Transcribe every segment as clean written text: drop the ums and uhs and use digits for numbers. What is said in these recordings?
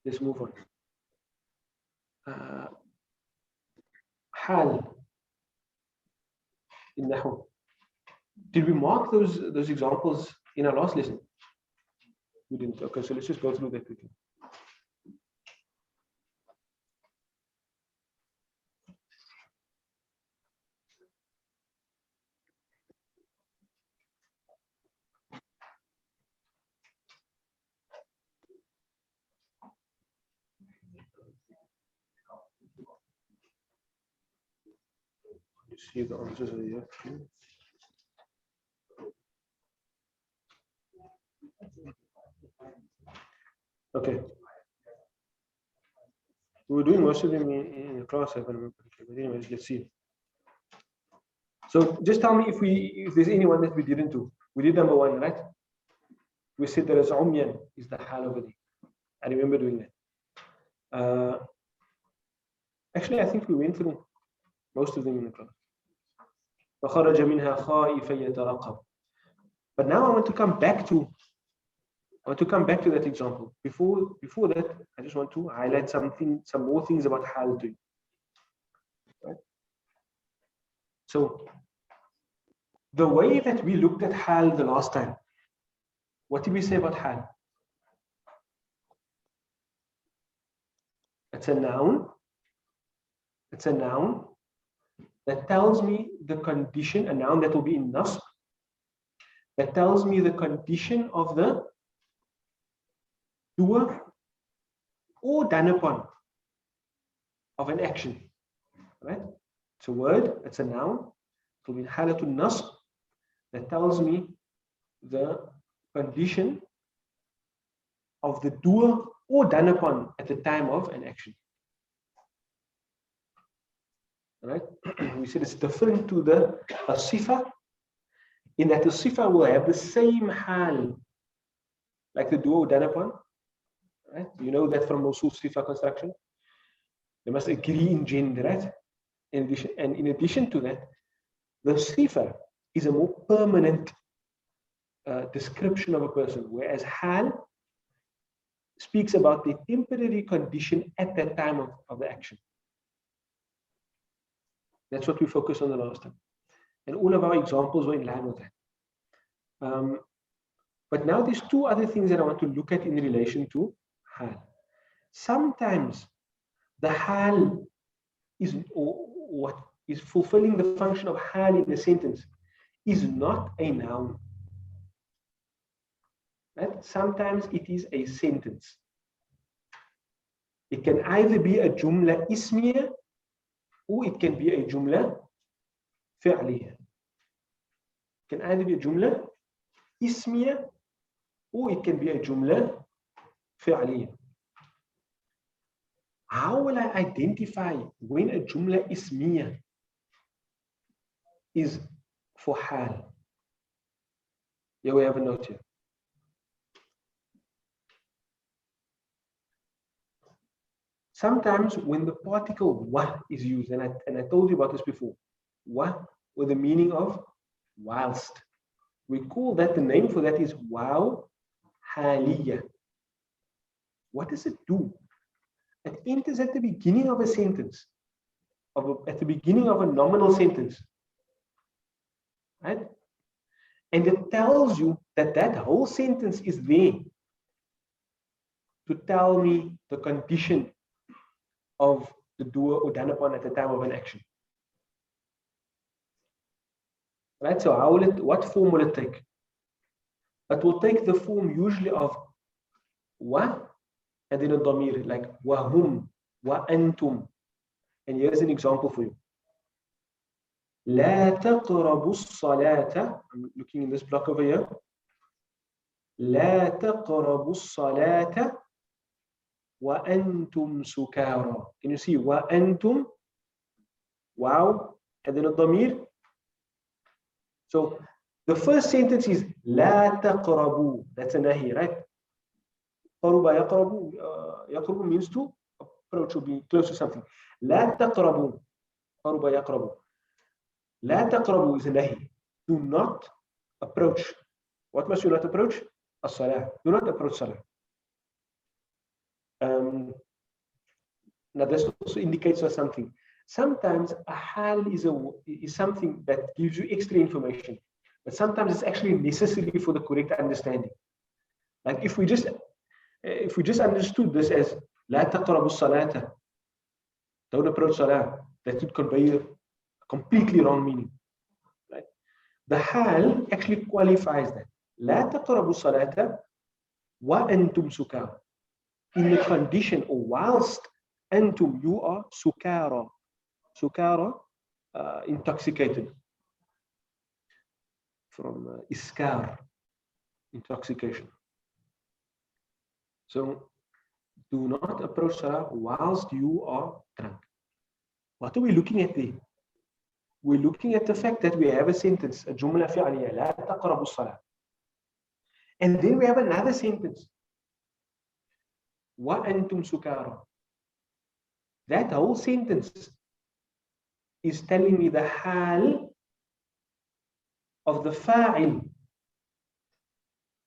Let's move on. Hal in Nahwu. Did we mark those examples in our last lesson? We didn't. Okay, so let's just go through that quickly. You see the answers over here. Okay. We were doing most of them in class, I can remember. But anyways, let's see. So just tell me if there's anyone that we didn't do. We did number 1, right? We said that as umyan is the hal over there. I remember doing that. Actually, I think we went through most of them in the class. فخرج منها خائفا يترقب. But now I want to come back to that example. Before that, I just want to highlight some more things about hal to you. Right? So the way that we looked at hal the last time, what did we say about hal? It's a noun. It's a noun that tells me the condition, a noun that will be in nasb, that tells me the condition of the doer or done upon of an action. Right? It's a word, it's a noun, it will be halatun nasb, that tells me the condition of the doer or done upon at the time of an action. Right? We said it's different to the sifa, in that the sifa will have the same hal like the doer or done upon. Right? You know that from Mawsul sifa construction. They must agree in gender, right? In addition to that, the sifa is a more permanent description of a person, whereas hal speaks about the temporary condition at that time of the action. That's what we focused on the last time. And all of our examples were in line with that. But now there's 2 other things that I want to look at in relation to hal. Sometimes the hal is, or what is fulfilling the function of hal in the sentence, is not a noun. Right? Sometimes it is a sentence. It can either be a jumla ismiya, or it can be a jumla fi'liya. It can either be a jumla ismiya, or it can be a jumla fi'liya. How will I identify when a jumla ismiya is for hal? Here we have a note here. Sometimes when the particle wa is used, and I told you about this before, wa with the meaning of whilst. We call that, the name for that is waw haliya. What does it do? It enters at the beginning of a sentence, at the beginning of a nominal sentence, right? And it tells you that that whole sentence is there to tell me the condition of the doer or done upon at the time of an action. Right? So how will it, what form will it take? It will take the form usually of wa and then a damir, like wa hum, wa antum. And here's an example for you. لا تقربوا الصلاة. I'm looking in this block over here. لا تقربوا الصلاة وأنتم سكارى. Can you see وأنتم? Wow. And then a damir. So the first sentence is لا تقربوا. That's a nahi, right? قرب يقرب. يقرب means to approach or be close to something. لا تقربوا. قرب يقرب. لا تقربوا is a nahi. Do not approach. What must you not approach? As-salah. Do not approach salah. Now this also indicates us something. Sometimes a hal is something that gives you extra information, but sometimes it's actually necessary for the correct understanding. Like if we just understood this as لا تقربوا الصلاة, don't approach salah, that would convey a completely wrong meaning. Right? The hal actually qualifies that. لا تقربوا الصلاة وأنتم سكارى. In the condition or whilst antum, you are sukara. Sukara, intoxicated. From iskar, intoxication. So do not approach salah whilst you are drunk. What are we looking at there? We're looking at the fact that we have a sentence, a jumla fi'aliyya, لا تقربوا الصلاة. And then we have another sentence, وأنتم سكارى. That whole sentence is telling me the hal of the fa'il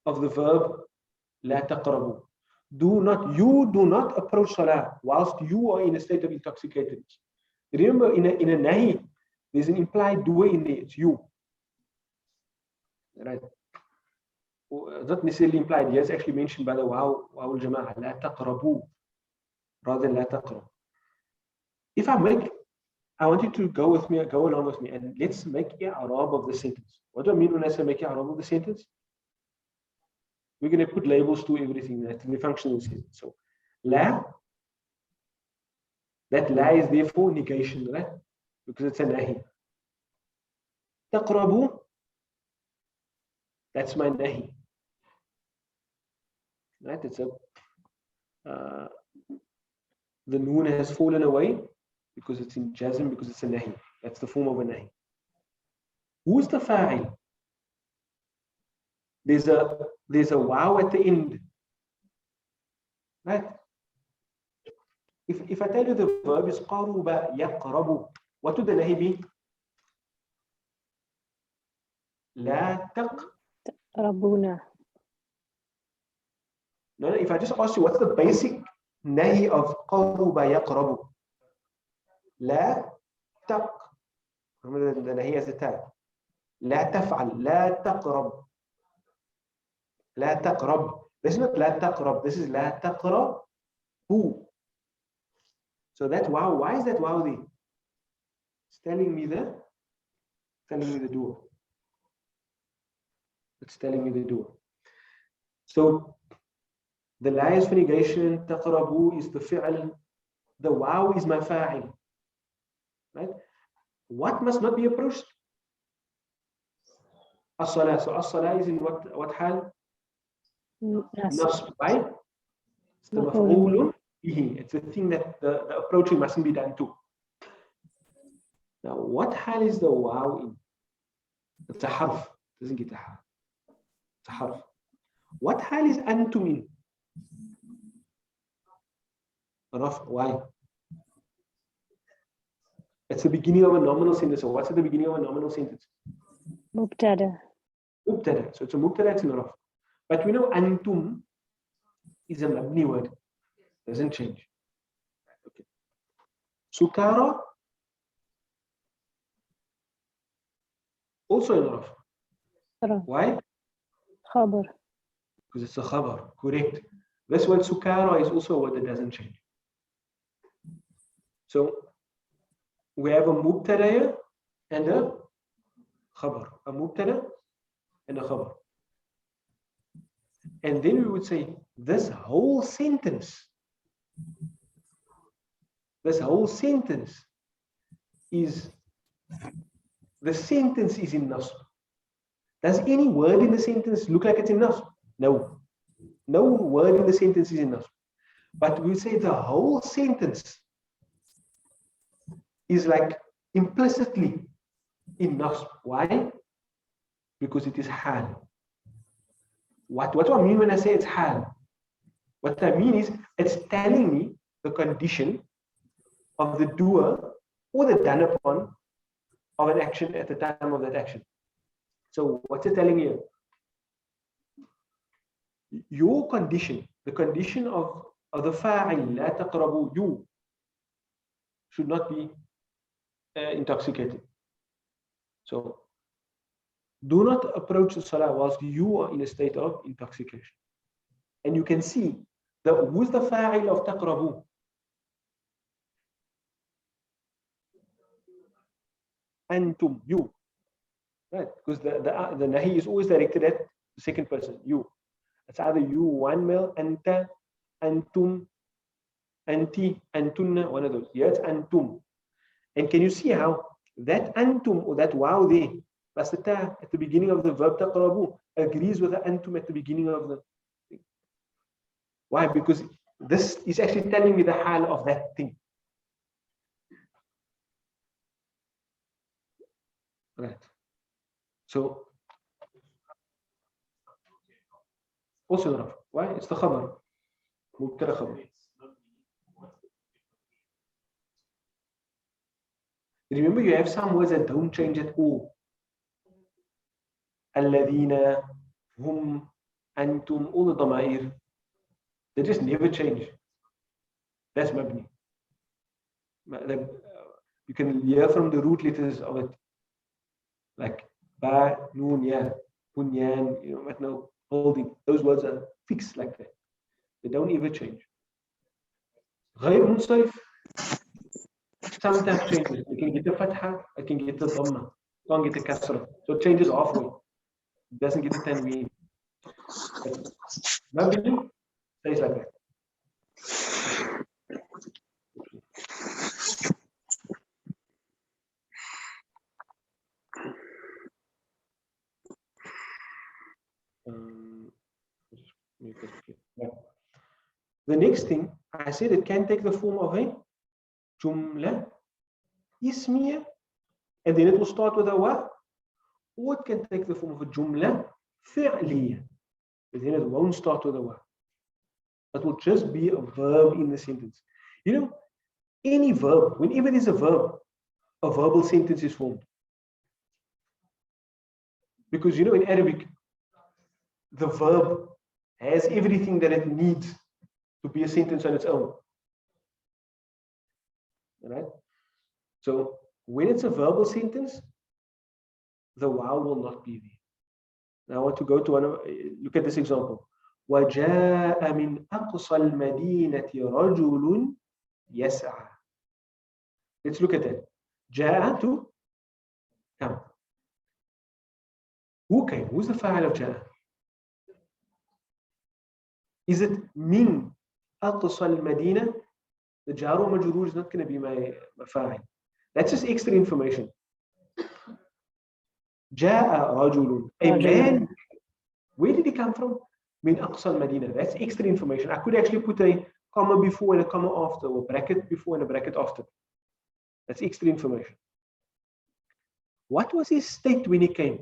of the verb لا تقربوا. You do not approach salah whilst you are in a state of intoxication. Remember, in a nahi, there's an implied doer in there. It's you, right? Not necessarily implied. Yes, actually mentioned by the waw al-jama'ah, لا تقربوا, rather than لا تقرب. If I want you to go along with me, and let's make i'rab of the sentence. What do I mean when I say make i'rab of the sentence? We're going to put labels to everything that the functional sentence. So, la, that la is therefore negation, right? Because it's a nahi. Taqrabu, that's my nahi. Right? It's the noon has fallen away because it's in jazm, because it's a nahi. That's the form of a nahi. Who's the fa'il? There's a waw at the end, right? If I tell you the verb is qaruba yaqrabu, what would the nahi be? La تقربون. No, if I just ask you, what's the basic nahi of qaruba yaqrabu? La taq. Remember the nahi as a tag. La taf'al, la taqrab. La taqrab. This is not la taqrab, this is la taqrabu. So that wow, why is that wow there? It's telling me the doer. It's telling me the doer. So the la is for negation, taqrabu is the fi'al, the wow is my fa'il. Right? What must not be approached? As-salah. So as-salah is in what hal? Nasb, right? It's the maf'ulun bihi. It's the thing that the approaching mustn't be done to. Now, what hal is the wow in? It's a harf. It doesn't get a harf. It's a harf. What hal is antum in? Raf, why? It's the beginning of a nominal sentence. So what's at the beginning of a nominal sentence? مبتدأ. Mubtada. So it's a mubtada, it's in raf. But we know antum is a mabni word. Doesn't change. Okay. Sukara, also in raf. Why? خبر. Because it's a khabar. Correct. This word sukara is also a word that doesn't change. So we have a mubtada and a khabar. A mubtada and a khabar. And then we would say this whole sentence is in nasb. Does any word in the sentence look like it's in nasb? No. No word in the sentence is in nasb. But we say the whole sentence is like implicitly in nasb. Why? Because it is hal. What do I mean when I say it's hal? What I mean is it's telling me the condition of the doer or the done upon of an action at the time of that action. So what's it telling you? Your condition, the condition of of the fa'il, لا تقربوا, you should not be intoxicated. So do not approach the salah whilst you are in a state of intoxication. And you can see that who's the fa'il of taqrabu? Antum, you. Right? Because the nahi is always directed at the second person, you. It's either you, one male, anta, antum, anti, antunna, one of those. Yeah, it's antum. And can you see how that antum or that wow there, plus the ta at the beginning of the verb taqrabu, agrees with the antum at the beginning of the thing. Why? Because this is actually telling me the hal of that thing. Right. So also enough. Why? It's the khabar. Mubtada khabar. Remember, you have some words that don't change at all. Alladhina, hum, antum, all the dama'ir. They just never change. That's mabni. You can hear from the root letters of it, like ba, noon, ya, bunyan, matno, holding. Those words are fixed like that. They don't ever change. Ghayr munsarif sometimes changes. You can get the fatha, I can get the dhamma, can't get the kasra. So it changes halfway. It doesn't get the tanween. Mabni stays like that. The next thing, I said it can take the form of a jumla ismiya, and then it will start with a wa, or it can take the form of a jumla fi'liya, but then it won't start with a wa. It will just be a verb in the sentence. Any verb, whenever there's a verb, a verbal sentence is formed. Because in Arabic, the verb has everything that it needs to be a sentence on its own. Right? So when it's a verbal sentence, the wow will not be there. Now I want to go to look at this example. وَجَاءَ مِنْ أَقْصَى الْمَدِينَةِ رَجُلٌ يَسْعَى. Let's look at that. جَاءَ to come. Who came? Who's the fa'il of جَاءَ? Is it min أقصى المدينة? The jar or majrur is not going to be my fa'il. That's just extra information. جاء رجل. A man. Where did he come from? Min أقصى المدينة. That's extra information. I could actually put a comma before and a comma after, or bracket before and a bracket after. That's extra information. What was his state when he came?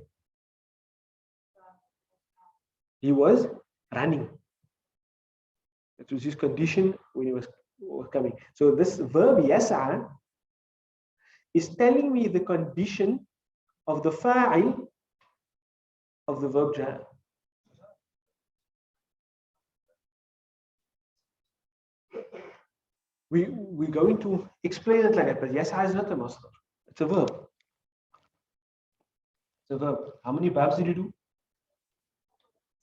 He was running. That was his condition when he was coming. So this verb yas'a is telling me the condition of the fa'il of the verb ja'a. We're going to explain it like that, but yas'a is not a masdar. It's a verb. It's a verb. How many babs did you do?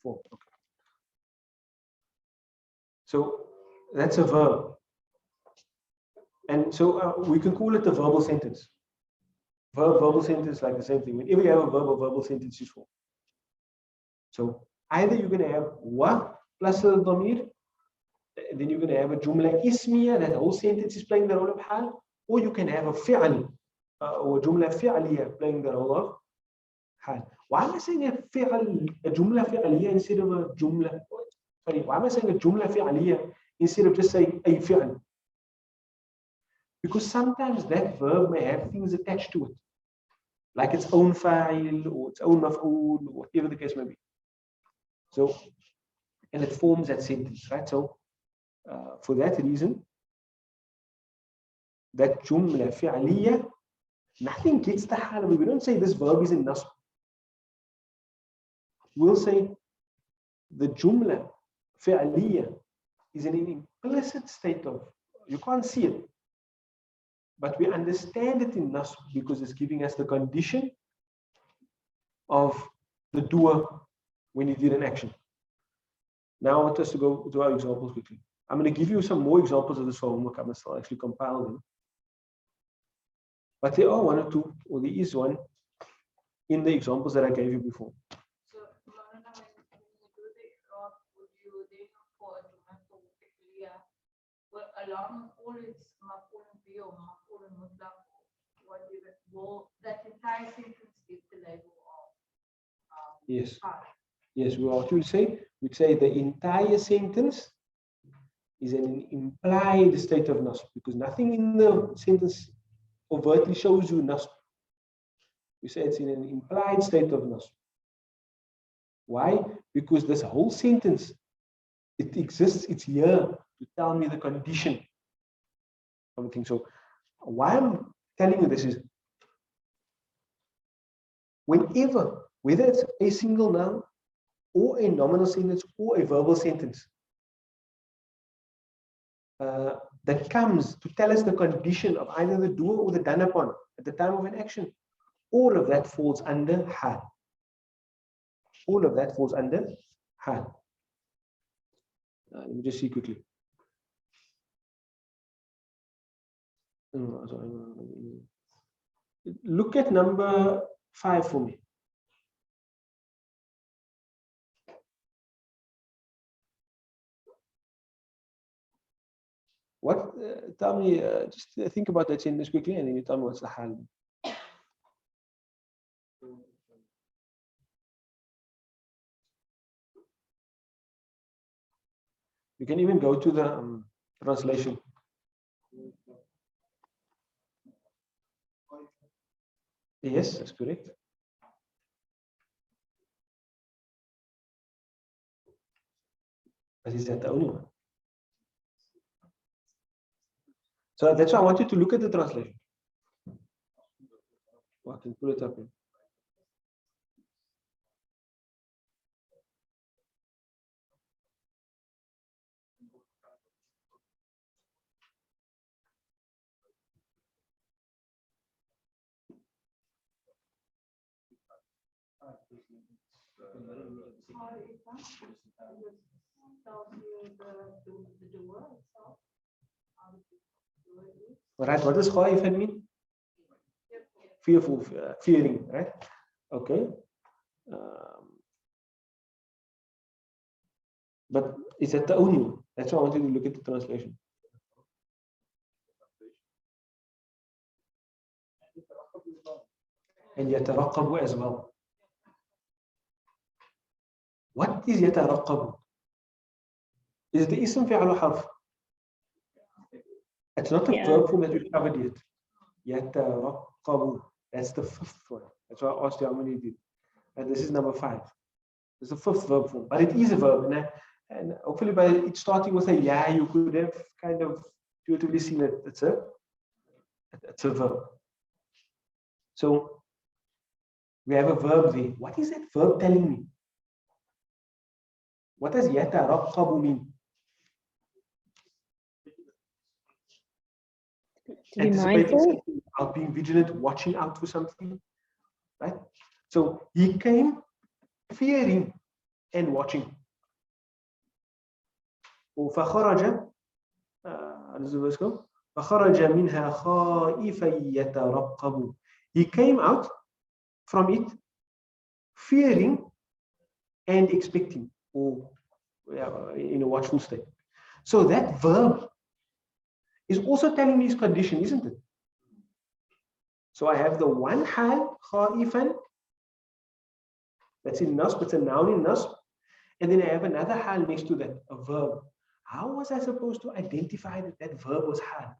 4. Okay. So that's a verb. And so we can call it a verbal sentence. Verbal sentence, like the same thing. Whenever you have a verb, a verbal sentence is formed. So either you're going to have wa plus a dhamir, then you're going to have a jumla ismiya, that whole sentence is playing the role of hal, or you can have a fi'al or jumla fi'aliya playing the role of hal. Why am I saying a jumla fi'aliya instead of a jumla? Sorry, why am I saying a jumla fi'aliya instead of just saying a fi'al? Because sometimes that verb may have things attached to it, like its own fa'il or its own maf'ul, or whatever the case may be. So, and it forms that sentence, right? So, for that reason, that jumla fi'aliya, nothing gets the hal. We don't say this verb is in nasb. We'll say the jumla fi'aliya is in an implicit state of, you can't see it, but we understand it in nasb because it's giving us the condition of the doer when he did an action. Now I want us to go to our examples quickly. I'm going to give you some more examples of this for homework. I'm going to actually compile them. But there are one or two, or there is one in the examples that I gave you before. So, Maulana, when you do the Iraq, would you then for Jumatu well, along all its maf'ul bi or maf'ul mutlaq, whatever, will that entire sentence get the label of Yes. hal? Yes, what you would say? We'd say the entire sentence is an implied state of nasb because nothing in the sentence overtly shows you nasb. We say it's in an implied state of nasb. Why? Because this whole sentence, it exists, it's here to tell me the condition of the thing. So why I'm telling you this is whenever, whether it's a single noun or a nominal sentence or a verbal sentence, that comes to tell us the condition of either the doer or the done upon at the time of an action, all of that falls under hal. All of that falls under hal. Let me just see quickly. Look at number 5 for me. What? Tell me, just think about that sentence quickly and then you tell me what's the hal. You can even go to the translation. Yes, that's correct. But is that the only one? So that's why I want you to look at the translation. I can pull it up here. Right, what does khaifan mean? Fearful, fearing, right? Okay. But is that the only one? That's why I wanted to look at the translation. And yataraqabu as well. What is yataraqabu? Is it the ism fi'al harf? It's not a verb form that we've covered yet. Yataraqabu. That's the 5th one. That's why I asked you how many you did. And this is number 5. It's the 5th verb form, but it is a verb. And hopefully by it starting with a ya, you could have kind of intuitively seen that it's a verb. So we have a verb there. What is that verb telling me? What does yataraqabu mean? To be mindful. Of being vigilant, watching out for something, right? So he came fearing and watching. فخرج how does the verse go? فخرج منها خائفا يترقب. He came out from it fearing and expecting, or in a watchful state. So that verb is also telling me his condition, isn't it? So I have the one hal, khaifan, that's in nasb, it's a noun in nasb, and then I have another hal next to that, a verb. How was I supposed to identify that that verb was hal?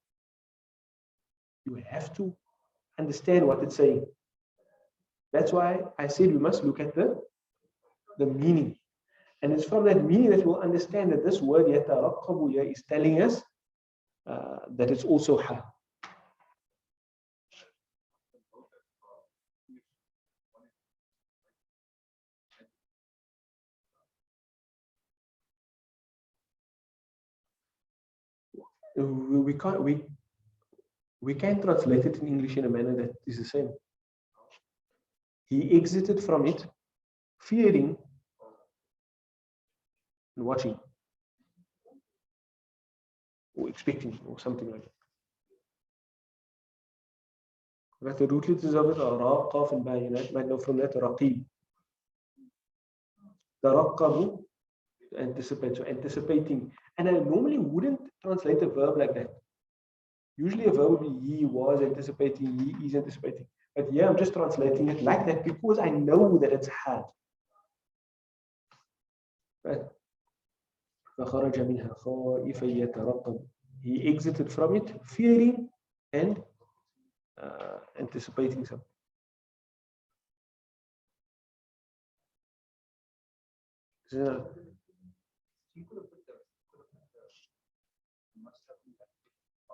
You have to understand what it's saying. That's why I said we must look at the meaning. And it's from that meaning that we'll understand that this word yataraqabu is telling us that it's also hal. we can translate it in English in a manner that is the same. He exited from it, fearing and watching, or expecting, or something like that. Right, the root letters of it are Ra, Qaf, and Ba. You might know from that Raqib. Taraqqabu, anticipate, so anticipating. And I normally wouldn't translate a verb like that. Usually a verb would be he was anticipating, he is anticipating. But here I'm just translating it like that because I know that it's had. Right? فخرج منها خائفا يترقب. He exited from it, fearing and anticipating something. So,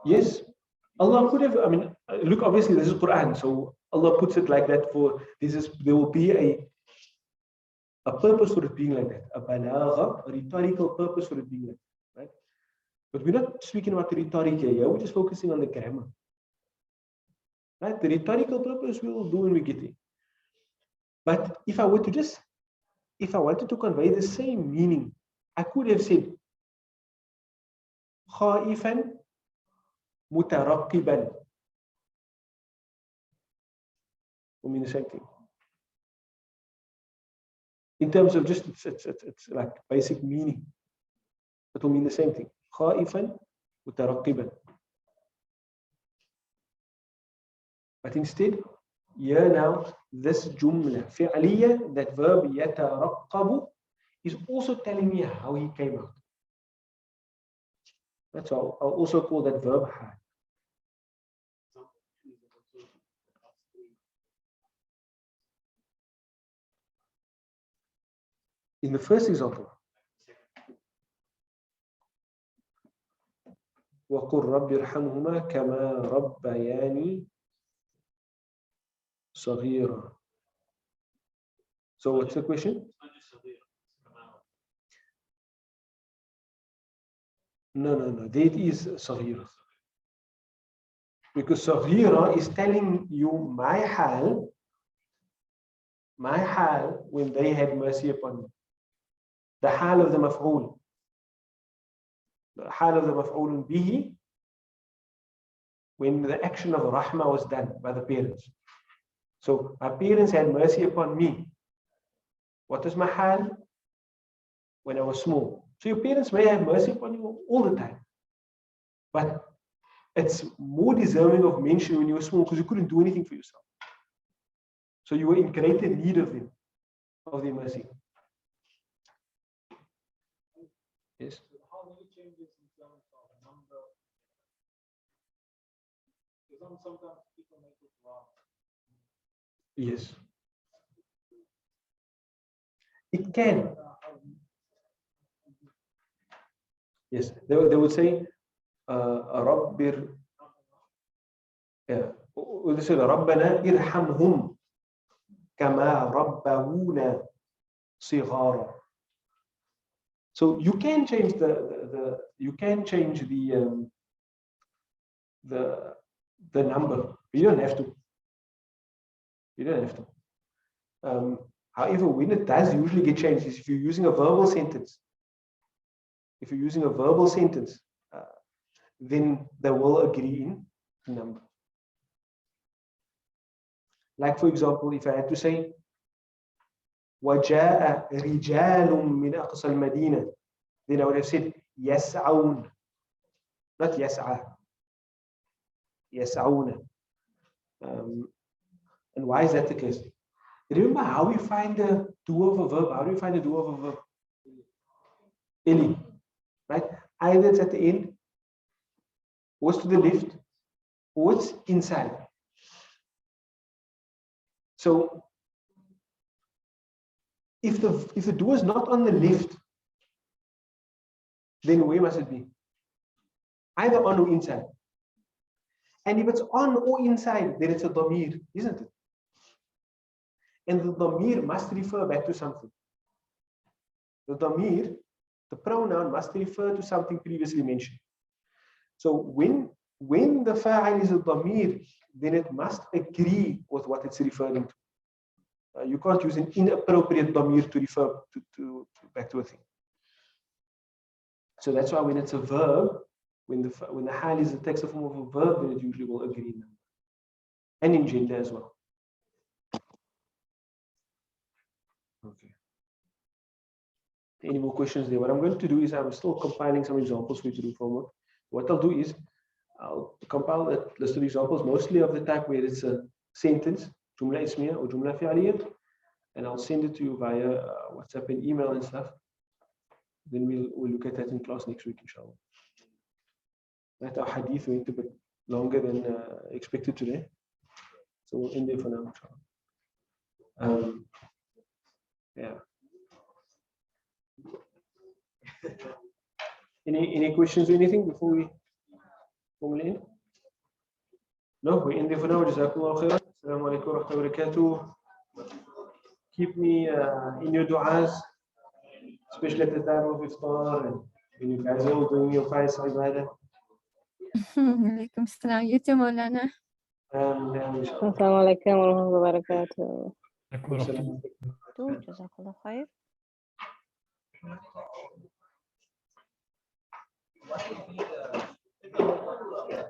yes, Allah could have. I mean, look. Obviously, this is Quran, so Allah puts it like that for this is. There will be a purpose for it being like that, a balagha, a rhetorical purpose for it being like that, right? But we're not speaking about the rhetoric here. We're just focusing on the grammar, right? The rhetorical purpose we will do when we get there. But if I wanted to convey the same meaning, I could have said khaifan mutaraqiban. Will mean the same thing. In terms of just it's like basic meaning. It will mean the same thing. Khaifan mutaraqiban. But instead, here now, this jumla fi'liya, that verb yataraqqabu, is also telling me how he came out. That's all. I'll also call that verb had. In the first example, وَقُلْ رَبِّ ارْحَمْهُمَا كَمَا رَبَّيَانِي صَغِيرًا. So what's the question? No. That is صغيرة. Because صغيرة is telling you my hal when they had mercy upon me. The hal of the maf'ul. The hal of the maf'ul bihi, when the action of rahmah was done by the parents. So my parents had mercy upon me. What is my hal? When I was small. So your parents may have mercy upon you all the time. But it's more deserving of mention when you were small because you couldn't do anything for yourself. So you were in greater need of them, of their mercy. Yes. How many changes in terms of number? Because sometimes people make it wrong. Yes. It can. Yes. They would say, Rabbir. Yeah. They say, Rabbana irhamhum kama rabbawuna sighara. So you can change the number. You don't have to. You don't have to. However, when it does usually get changed is if you're using a verbal sentence. If you're using a verbal sentence, then they will agree in number. Like for example, if I had to say, وَجَاءَ رِجَالٌ مِّنْ أَقْصَى الْمَدِينَةِ, then I would have said, يَسْعَوْنَ, not يَسْعَى, يَسْعَوْنَ. And why is that the case? Remember how we find the do of a verb? How do we find the do of a verb? Eli, right? Either it's at the end, or it's to the left, or it's inside. So if the do is not on the left, then where must it be? Either on or inside. And if it's on or inside, then it's a dhamir, isn't it? And the dhamir must refer back to something. The dhamir, the pronoun, must refer to something previously mentioned. So when the fa'il is a dhamir, then it must agree with what it's referring to. You can't use an inappropriate dhamir to refer to back to a thing. So that's why when it's a verb, when the hal is the text form of a verb, then it usually will agree in number. And in gender as well. Okay. Any more questions there? What I'm going to do is I'm still compiling some examples for you to do homework. What I'll do is I'll compile a list of examples, mostly of the type where it's a sentence, jumla ismiya or jumla fi'aliyya, and I'll send it to you via WhatsApp and email and stuff. Then we'll look at that in class next week, inshallah. That our hadith went a bit longer than expected today, so we'll end there for now, inshallah. Yeah. Any questions or anything before we formally end? No, we end there for now. Jazakallah khairan. Assalamu alaikum wa rahmatullahi wa barakatuh. Keep me in your du'as, especially at the time of iftar and when you guys are all doing your Faisal ibadah. عليكم السلام. You too, Maulana. السلام عليكم ورحمة الله وبركاته. جزاك الله خير.